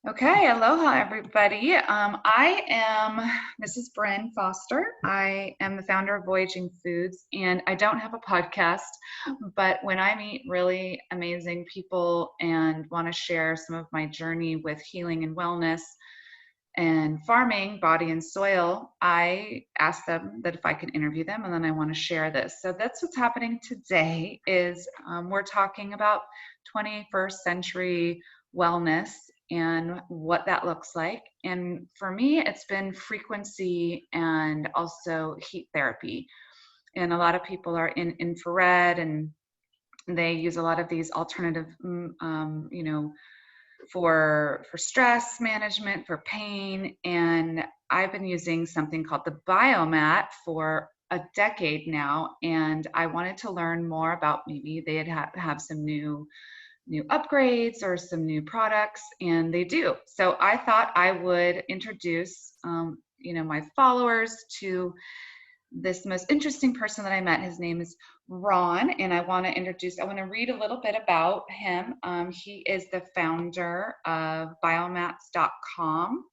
Okay, aloha everybody. I am Mrs. Bryn Foster. I am the founder of Voyaging Foods, and I don't have a podcast, but when I meet really amazing people and want to share some of my journey with healing and wellness and farming, body and soil, I ask them that if I can interview them, and then I want to share this. So that's what's happening today. We're talking about 21st century wellness and what that looks like. And for me, it's been frequency and also heat therapy. And a lot of people are in infrared, and they use a lot of these alternative, for stress management, for pain. And I've been using something called the Biomat for a decade now, and I wanted to learn more about maybe they'd have some new upgrades or some new products, and they do. So I thought I would introduce my followers to this most interesting person that I met. His name is Ron, and I want to read a little bit about him. He is the founder of biomats.com,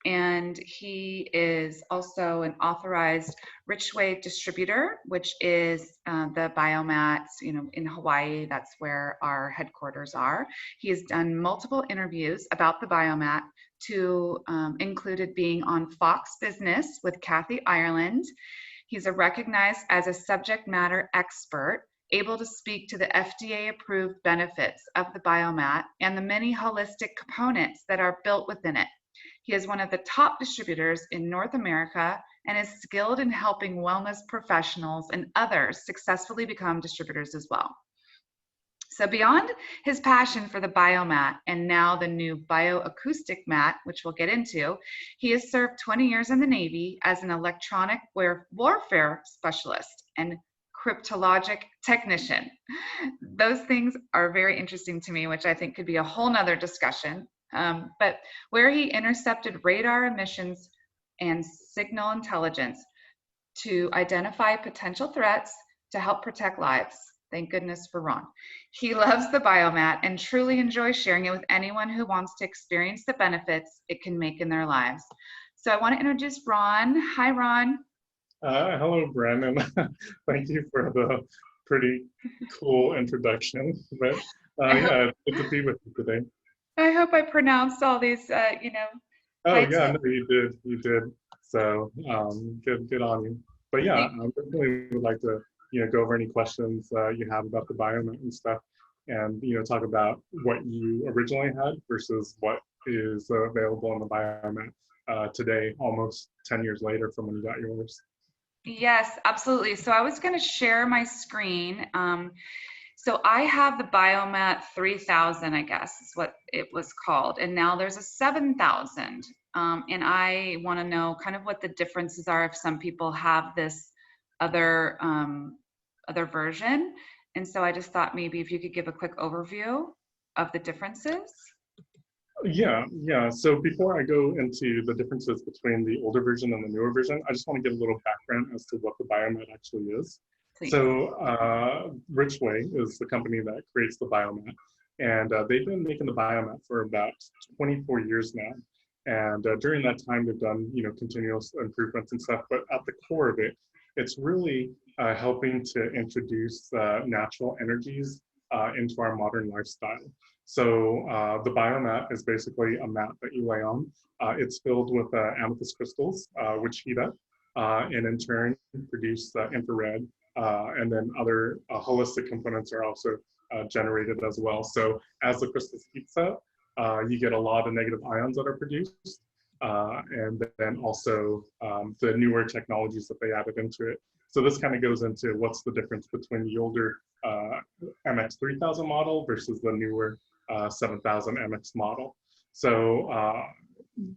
and he is also an authorized Richway Distributor, which is the Biomats, in Hawaii. That's where our headquarters are. He has done multiple interviews about the Biomat, to included being on Fox Business with Kathy Ireland. He's recognized as a subject matter expert, able to speak to the FDA-approved benefits of the Biomat and the many holistic components that are built within it. He is one of the top distributors in North America and is skilled in helping wellness professionals and others successfully become distributors as well. So beyond his passion for the Biomat and now the new bioacoustic mat, which we'll get into, he has served 20 years in the Navy as an electronic warfare specialist and cryptologic technician. Those things are very interesting to me, which I think could be a whole nother discussion. But where he intercepted radar emissions and signal intelligence to identify potential threats to help protect lives. Thank goodness for Ron. He loves the Biomat and truly enjoys sharing it with anyone who wants to experience the benefits it can make in their lives. So I want to introduce Ron. Hi, Ron. Hello, Brandon. Thank you for the pretty cool introduction. But yeah, it's good to be with you today. I hope I pronounced all these, Oh yeah, titles. no, you did. So good on you. But yeah, I definitely would like to go over any questions you have about the Biomat and stuff, and talk about what you originally had versus what is available on the Biomat today, almost 10 years later from when you got yours. Yes, absolutely. So I was going to share my screen. So I have the Biomat 3000, I guess is what it was called. And now there's a 7000. And I want to know kind of what the differences are if some people have this other, other version. And so I just thought maybe if you could give a quick overview of the differences. Yeah. So before I go into the differences between the older version and the newer version, I just want to give a little background as to what the Biomat actually is. Please. So Richway is the company that creates the Biomat, and they've been making the Biomat for about 24 years now. And during that time, they've done continuous improvements and stuff. But at the core of it, it's really helping to introduce natural energies into our modern lifestyle. So the Biomat is basically a mat that you lay on. It's filled with amethyst crystals, which heat up and in turn produce infrared, and then other holistic components are also generated as well. So as the crystals heat up, you get a lot of negative ions that are produced, and then also the newer technologies that they added into it. So this kind of goes into what's the difference between the older MX3000 model versus the newer 7000 MX model. So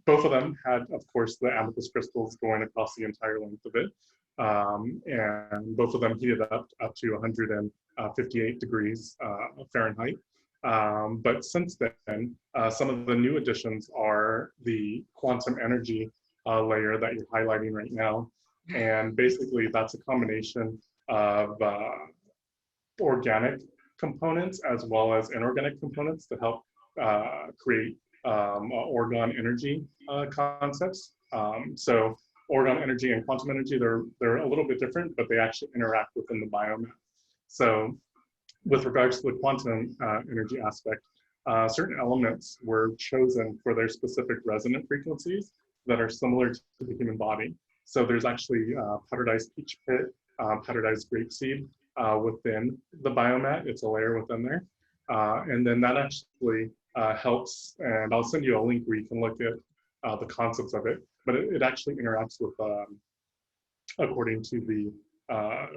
both of them had, of course, the amethyst crystals going across the entire length of it. And both of them heated up to 158 degrees Fahrenheit. But since then, some of the new additions are the quantum energy layer that you're highlighting right now. And basically, that's a combination of organic components as well as inorganic components to help create orgone energy concepts. So orgone energy and quantum energy, they're a little bit different, but they actually interact within the biomat. So with regards to the quantum energy aspect, certain elements were chosen for their specific resonant frequencies that are similar to the human body. So there's actually powderized peach pit, powderized grapeseed within the biomat. It's a layer within there. And then that actually helps, and I'll send you a link where you can look at the concepts of it, but it actually interacts with, according to the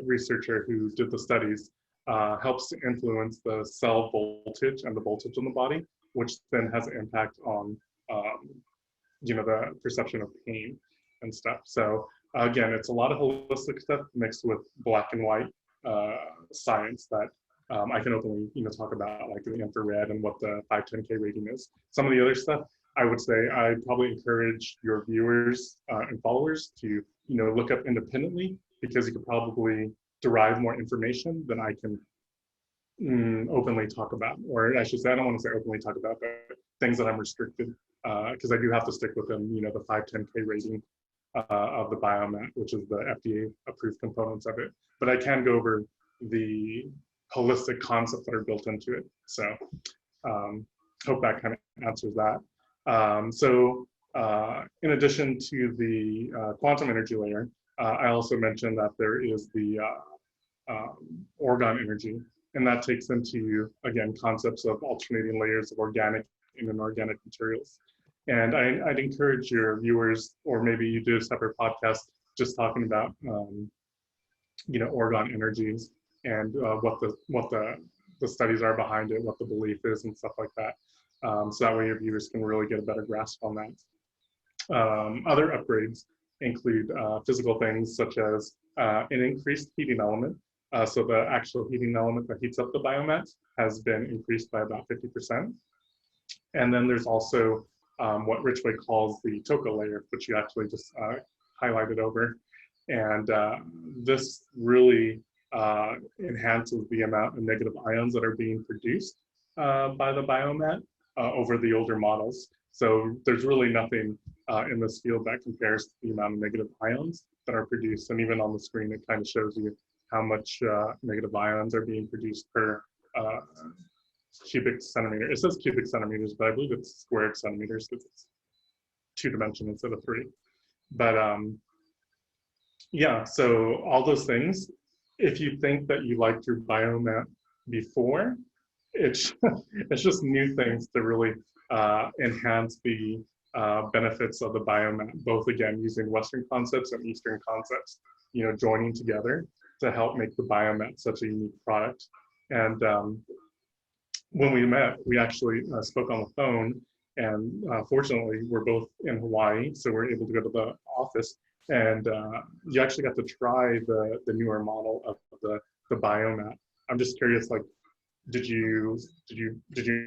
researcher who did the studies, helps to influence the cell voltage and the voltage in the body, which then has an impact on, the perception of pain and stuff. So again, it's a lot of holistic stuff mixed with black and white science that I can openly, talk about, like the infrared and what the 510K rating is. Some of the other stuff, I would say I probably encourage your viewers and followers to, look up independently, because you could probably derive more information than I can openly talk about. Or I should say, I don't want to say openly talk about, but things that I'm restricted, because I do have to stick within, the 510K rating of the Biomat, which is the FDA approved components of it. But I can go over the holistic concepts that are built into it. So hope that kind of answers that. In addition to the quantum energy layer, I also mentioned that there is the orgone energy, and that takes into, again, concepts of alternating layers of organic and inorganic materials. And I'd encourage your viewers, or maybe you do a separate podcast just talking about, orgone energies and what the studies are behind it, what the belief is, and stuff like that. So that way your viewers can really get a better grasp on that. Other upgrades include physical things such as an increased heating element. So the actual heating element that heats up the biomat has been increased by about 50%. And then there's also what Richway calls the TOCA layer, which you actually just highlighted over. And this really enhances the amount of negative ions that are being produced by the biomat over the older models. So there's really nothing in this field that compares to the amount of negative ions that are produced. And even on the screen, it kind of shows you how much negative ions are being produced per cubic centimeter. It says cubic centimeters, but I believe it's squared centimeters because it's 2-dimensional instead of 3. But yeah, so all those things, if you think that you liked your biomat before, it's just new things to really enhance the benefits of the biomat, both again using Western concepts and Eastern concepts, joining together to help make the biomat such a unique product. And when we met, we actually spoke on the phone, and fortunately we're both in Hawaii, so we're able to go to the office, and you actually got to try the newer model of the biomat. I'm just curious, like, did you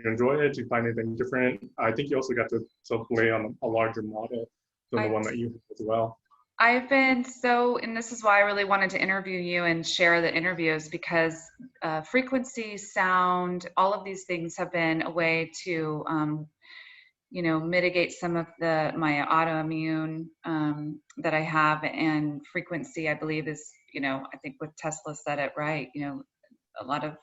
enjoy it? Did you find anything different? I think you also got to lay on a larger model than the one that you have as well. I've been and this is why I really wanted to interview you and share the interviews, because frequency, sound, all of these things have been a way to, mitigate some of my autoimmune that I have. And frequency, I believe, is, I think what Tesla said it right, a lot of,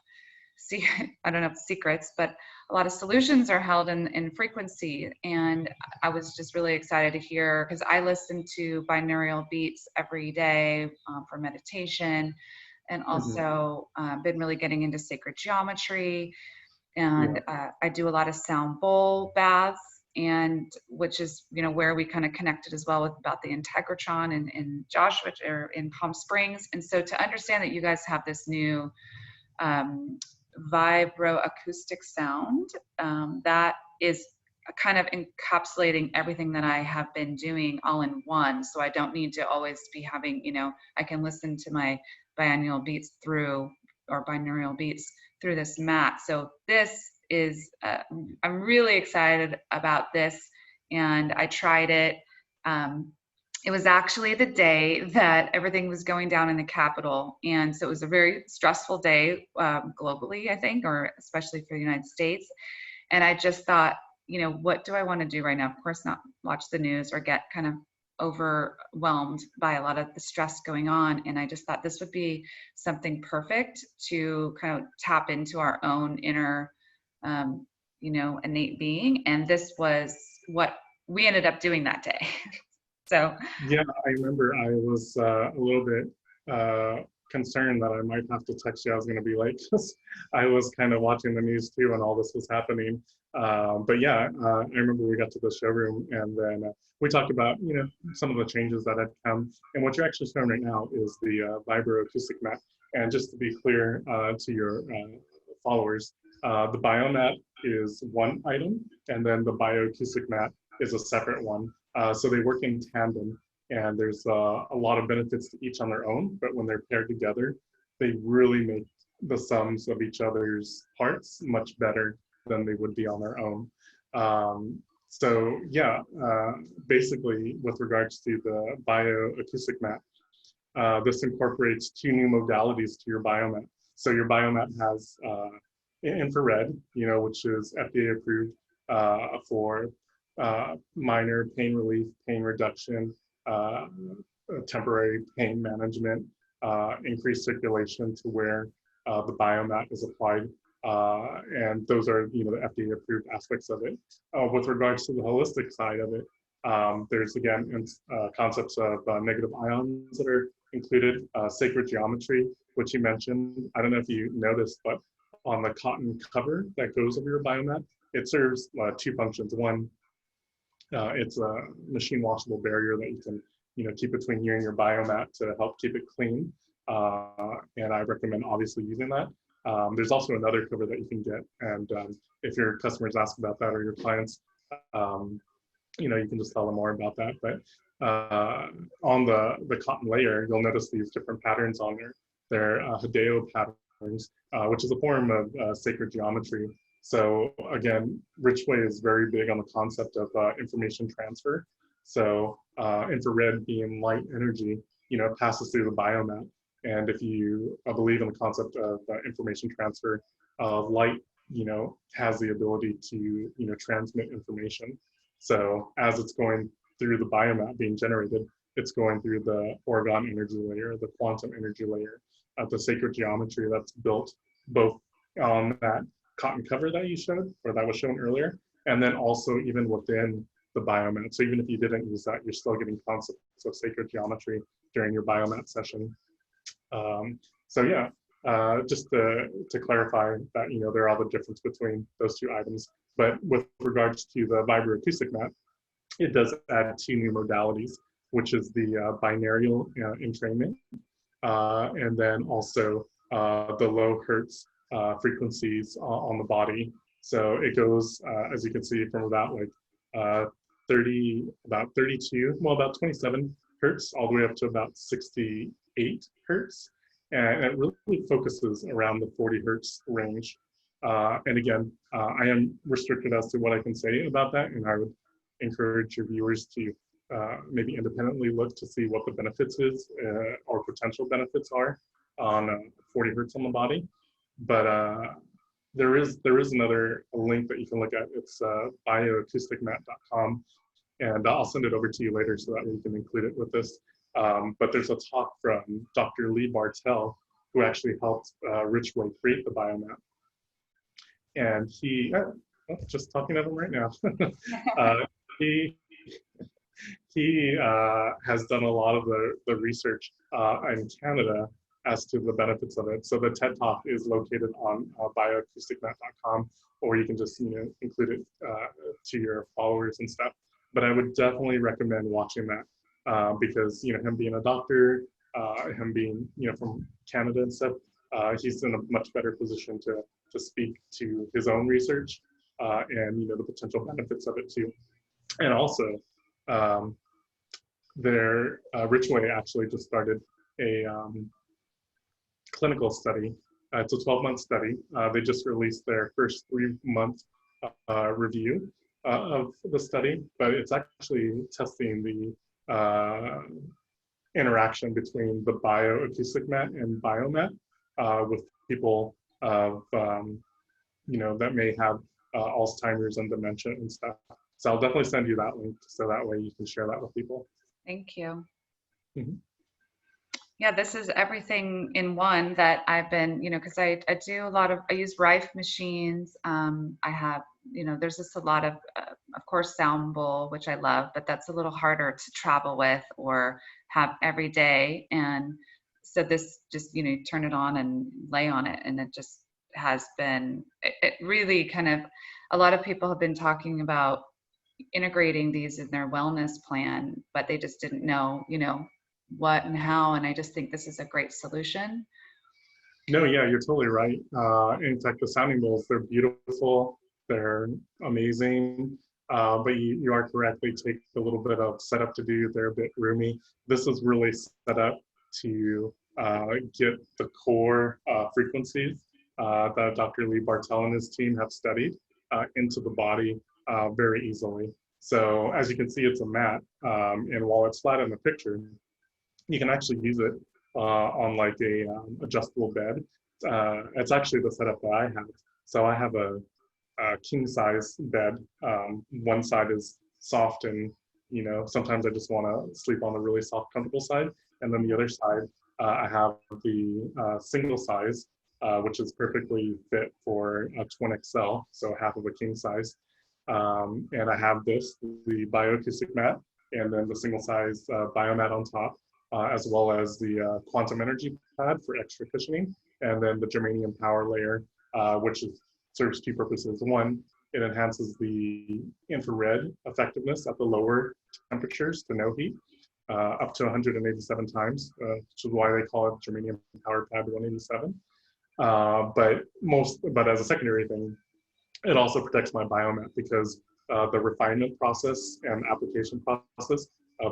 I don't know if secrets, but a lot of solutions are held in frequency. And I was just really excited to hear, because I listen to binaural beats every day for meditation, and also been really getting into sacred geometry. And I do a lot of sound bowl baths, and which is, where we kind of connected as well with about the Integratron in Joshua, or in Palm Springs. And so to understand that you guys have this new vibroacoustic sound that is kind of encapsulating everything that I have been doing all in one, so I don't need to always be having, I can listen to my binaural beats through this mat. So this is I'm really excited about this, and I tried it. It was actually the day that everything was going down in the Capitol. And so it was a very stressful day globally, I think, or especially for the United States. And I just thought, what do I want to do right now? Of course, not watch the news or get kind of overwhelmed by a lot of the stress going on. And I just thought this would be something perfect to kind of tap into our own inner, innate being. And this was what we ended up doing that day. So Yeah, I remember I was a little bit concerned that I might have to text you. I was going to be late because I was kind of watching the news too and all this was happening. But yeah, I remember we got to the showroom and then we talked about, some of the changes that had come. And what you're actually showing right now is the vibroacoustic mat. And just to be clear to your followers, the Biomat is one item and then the bioacoustic mat is a separate one. So they work in tandem, and there's a lot of benefits to each on their own, but when they're paired together, they really make the sums of each other's parts much better than they would be on their own. So yeah, basically with regards to the bioacoustic mat, this incorporates two new modalities to your Biomat. So your Biomat has infrared, which is FDA approved for minor pain relief, pain reduction, temporary pain management, increased circulation to where the Biomat is applied. And those are, the FDA approved aspects of it. With regards to the holistic side of it, there's again concepts of negative ions that are included, sacred geometry, which you mentioned. I don't know if you noticed, but on the cotton cover that goes over your Biomat, it serves two functions. One, it's a machine washable barrier that you can, keep between you and your Biomat to help keep it clean. And I recommend obviously using that. There's also another cover that you can get. And if your customers ask about that or your clients, you can just tell them more about that. But on the cotton layer, you'll notice these different patterns on there. They're Hideo patterns, which is a form of sacred geometry. So again, Richway is very big on the concept of information transfer. So infrared beam light energy, passes through the Biomat. And if you believe in the concept of information transfer, light, has the ability to, transmit information. So as it's going through the Biomat being generated, it's going through the orgone energy layer, the quantum energy layer, the sacred geometry that's built both on that cotton cover that you showed, or that was shown earlier, and then also even within the Biomat. So even if you didn't use that, you're still getting concepts of sacred geometry during your Biomat session. So yeah, just to clarify that, there are the difference between those two items. But with regards to the vibroacoustic mat, it does add two new modalities, which is the binaural entrainment, and then also the low hertz frequencies on the body. So it goes, as you can see, from about like 32, well, about 27 hertz, all the way up to about 68 hertz. And it really focuses around the 40 hertz range. And again, I am restricted as to what I can say about that. And I would encourage your viewers to maybe independently look to see what the benefits is or potential benefits are on 40 hertz on the body. But there is another link that you can look at. It's bioacousticmat.com, and I'll send it over to you later so that we can include it with this. But there's a talk from Dr. Lee Bartell, who actually helped Richway create the Biomat. And he, just talking of him right now, he has done a lot of the research in Canada as to the benefits of it. So the TED Talk is located on bioacousticmat.com, or you can just include it to your followers and stuff. But I would definitely recommend watching that because him being a doctor, him being from Canada and stuff, he's in a much better position to speak to his own research and the potential benefits of it too. And also, Richway actually just started a clinical study. It's a 12-month study. They just released their first 3-month review of the study, but it's actually testing the interaction between the bioacoustic mat and Biomat with people of, that may have Alzheimer's and dementia and stuff. So I'll definitely send you that link so that way you can share that with people. Thank you. Mhm. Yeah, this is everything in one that I've been, because I do a lot of, I use Rife machines. I have, there's just a lot of course, Sound Bowl, which I love, but that's a little harder to travel with or have every day. And so this just, turn it on and lay on it. And it just has been, it really kind of, a lot of people have been talking about integrating these in their wellness plan, but they just didn't know, what and how. And I just think this is a great solution. No, yeah, you're totally right. In fact, the sounding bowls, they're beautiful, they're amazing, but you are correct. They take a little bit of setup to do. They're a bit roomy. This is really set up to get the core frequencies that Dr. Lee Bartel and his team have studied into the body very easily. So as you can see, it's a mat, and while it's flat in the picture, you can actually use it on like a adjustable bed. It's actually the setup that I have. So I have a king size bed. One side is soft and, sometimes I just want to sleep on the really soft, comfortable side. And then the other side, I have the single size, which is perfectly fit for a twin XL, so half of a king size. And I have the bioacoustic mat, and then the single size biomat on top. As well as the quantum energy pad for extra cushioning, and then the germanium power layer, which serves two purposes. One, it enhances the infrared effectiveness at the lower temperatures to no heat, up to 187 times, which is why they call it germanium power pad 187. But as a secondary thing, it also protects my biomat because the refinement process and application process,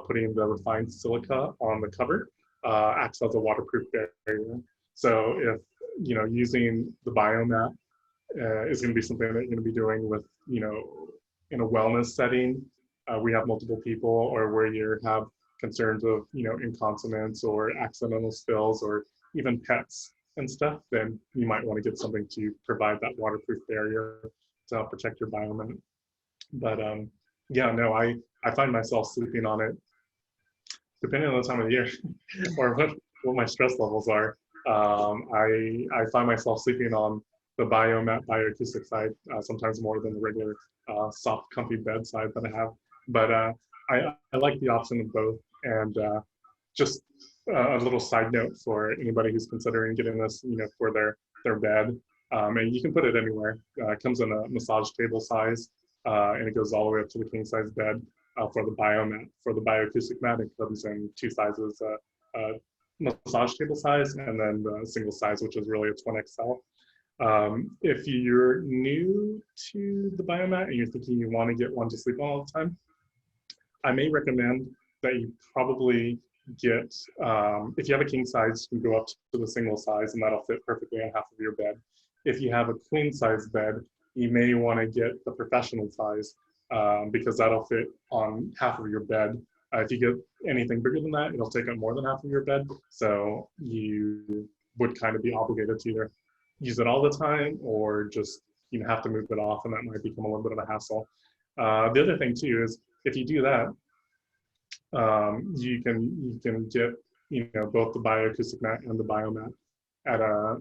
putting the refined silica on the cover, acts as a waterproof barrier. So if using the biomat is going to be something that you're going to be doing with in a wellness setting, we have multiple people, or where you have concerns of incontinence or accidental spills or even pets and stuff, then you might want to get something to provide that waterproof barrier to help protect your biomat. But yeah, no, I find myself sleeping on it depending on the time of the year or what my stress levels are. I find myself sleeping on the Biomat bioacoustic side, sometimes more than the regular soft, comfy bed side that I have. But I like the option of both. And just a little side note for anybody who's considering getting this, for their bed. And you can put it anywhere. It comes in a massage table size, and it goes all the way up to the king size bed. For the biomat, for the bioacoustic mat, it comes in two sizes: massage table size and then the single size, which is really a twin XL. If you're new to the biomat and you're thinking you want to get one to sleep on all the time, I may recommend that you probably get, if you have a king size, you can go up to the single size and that'll fit perfectly on half of your bed. If you have a queen size bed, you may want to get the professional size, because that'll fit on half of your bed. If you get anything bigger than that, it'll take up more than half of your bed. So you would kind of be obligated to either use it all the time or just have to move it off, and that might become a little bit of a hassle. The other thing too is if you do that, you can get both the bioacoustic mat and the biomat at a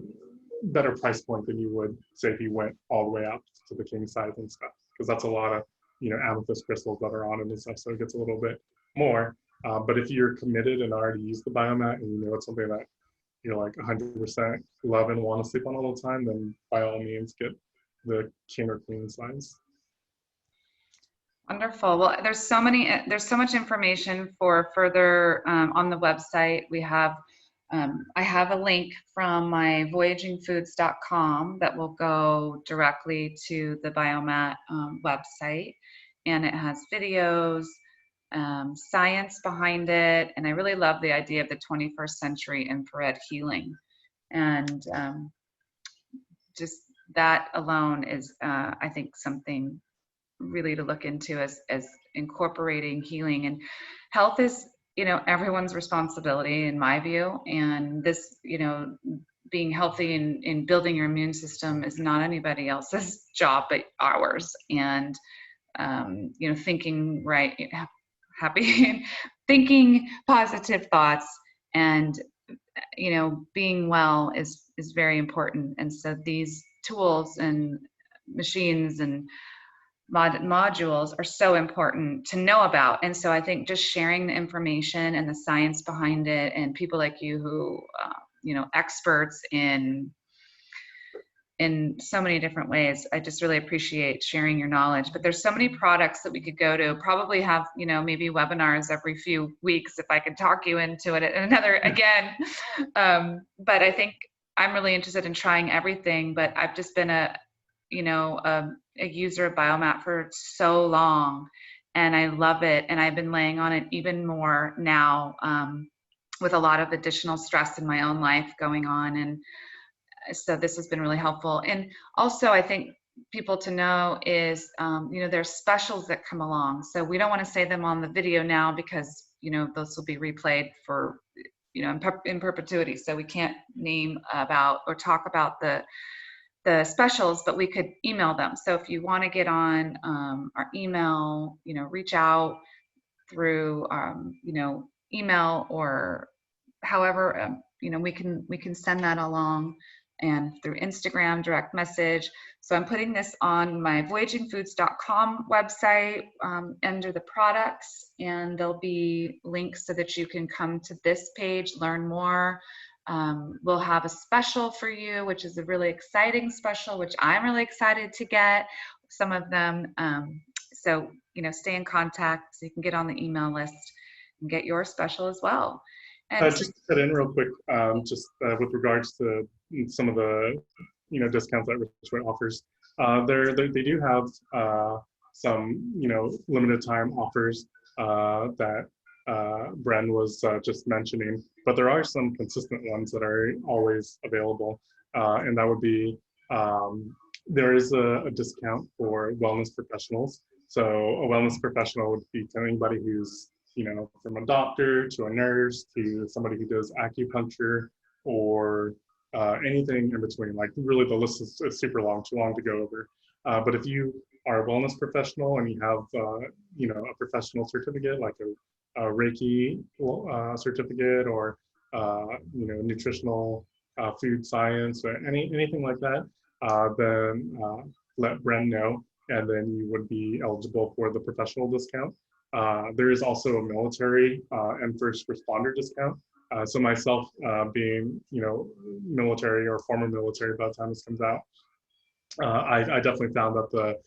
better price point than you would say if you went all the way out to the king size and stuff, because that's a lot of amethyst crystals that are on it and stuff, so it gets a little bit more. But if you're committed and already use the biomat and it's something that you're like 100% love and want to sleep on all the time, then by all means get the king or queen size. Wonderful. Well, there's so much information for further on the website. We have, I have a link from my voyagingfoods.com that will go directly to the Biomat website, and it has videos, science behind it, and I really love the idea of the 21st century infrared healing, and just that alone is, I think, something really to look into as incorporating healing. And health is everyone's responsibility in my view, and this being healthy and building your immune system is not anybody else's job but ours. And thinking right, happy, thinking positive thoughts, and being well is very important. And so these tools and machines and modules are so important to know about. And so I think just sharing the information and the science behind it, and people like you who experts in so many different ways, I just really appreciate sharing your knowledge. But there's so many products that we could go to, probably have maybe webinars every few weeks if I could talk you into it another again. But I think I'm really interested in trying everything. But I've just been a user of Biomat for so long, and I love it, and I've been laying on it even more now, with a lot of additional stress in my own life going on. And so this has been really helpful. And also I think people to know is, there's specials that come along. So we don't want to say them on the video now because, those will be replayed for, in perpetuity. So we can't name about or talk about the specials, but we could email them. So if you want to get on our email, reach out through, email, or however, we can send that along, and through Instagram direct message. So I'm putting this on my voyagingfoods.com website under the products, and there'll be links so that you can come to this page, learn more. We'll have a special for you, which is a really exciting special, which I'm really excited to get some of them. So, stay in contact so you can get on the email list and get your special as well. And just to cut in real quick, with regards to some of the discounts that Richway offers, they do have some limited time offers that Bren was just mentioning, but there are some consistent ones that are always available, and that would be there is a discount for wellness professionals. So a wellness professional would be to anybody who's from a doctor to a nurse to somebody who does acupuncture or anything in between. Like, really, the list is super long, too long to go over. But if you are a wellness professional and you have a professional certificate, like a Reiki certificate, or nutritional food science, or anything like that, then let Bren know, and then you would be eligible for the professional discount. There is also a military and first responder discount. So myself, being military or former military by the time this comes out, I definitely found that the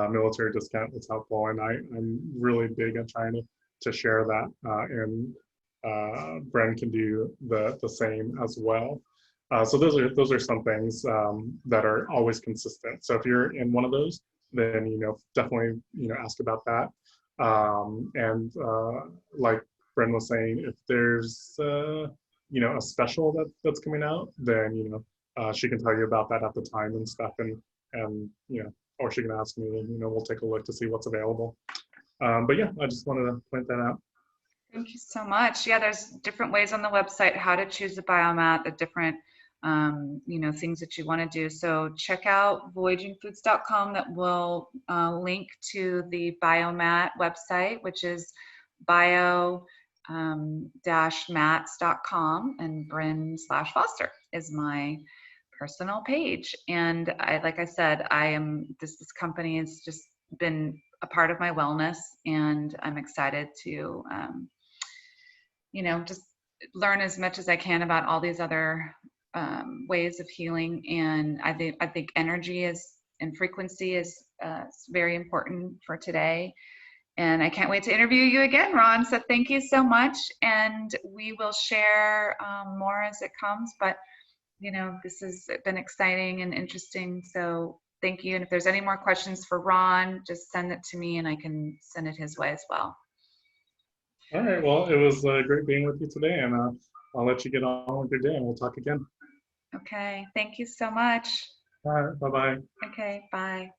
military discount was helpful, and I'm really big on trying to share that, and Bren can do the same as well. So those are some things that are always consistent. So if you're in one of those, then definitely ask about that. And like Bren was saying, if there's a special that's coming out, then she can tell you about that at the time and stuff, and or she can ask me, and we'll take a look to see what's available. But yeah, I just wanted to point that out. Thank you so much. Yeah, there's different ways on the website how to choose a Biomat, the different things that you want to do. So check out voyagingfoods.com. That will link to the Biomat website, which is bio-mats.com, and Bryn/Foster is my personal page. And like I said, this company has just been a part of my wellness, and I'm excited to just learn as much as I can about all these other ways of healing. And I think energy and frequency is very important for today. And I can't wait to interview you again, Ron. So thank you so much. And we will share more as it comes. But, this has been exciting and interesting. So thank you. And if there's any more questions for Ron, just send it to me and I can send it his way as well. All right. Well, it was great being with you today. And I'll let you get on with your day, and we'll talk again. Okay. Thank you so much. All right. Bye-bye. Okay. Bye.